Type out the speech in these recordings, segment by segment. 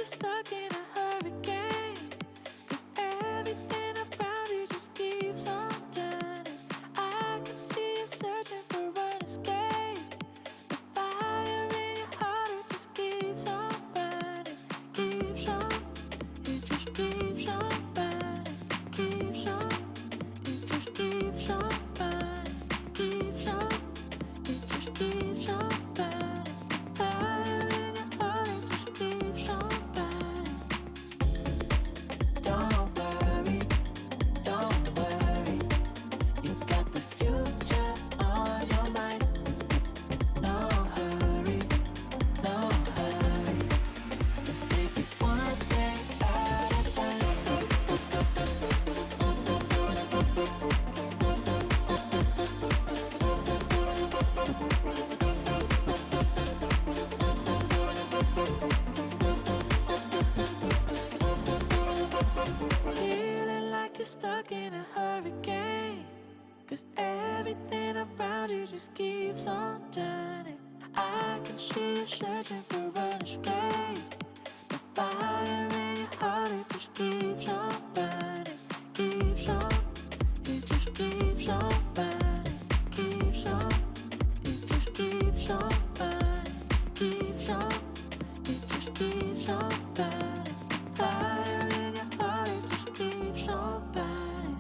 you're stuck in a hurricane, 'cause everything around you just keeps on turning. I can see you searching for an escape. The fire in your heart, it just keeps on burning. Keeps on, it just keeps on burning. Keeps on, it just keeps on burning. Keeps on, it just keeps on burning. Fire in your heart, it just keeps on burning. Don't worry, you got the future on your mind. No hurry, let's take it one day at a time. Feeling like you're stuck in a hurricane, 'cause everything around you just keeps on turning. I can see you searching for an escape. The fire in your heart, it just keeps on burning. Keeps on, it just keeps on burning. Keeps on, it just keeps on burning. Keeps on, it just keeps on burning. Fire in your heart, it just keeps on burning.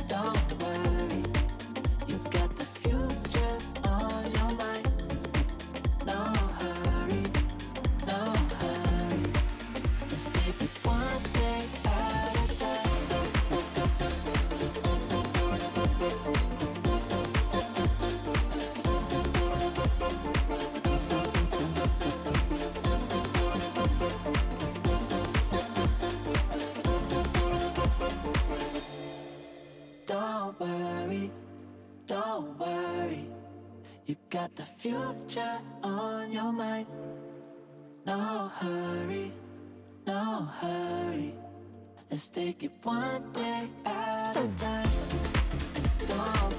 Don't worry, you got the future on your mind. No hurry, let's take it one day at a time. Don't worry, you got the future on your mind. No hurry, let's take it one day at a time. Don't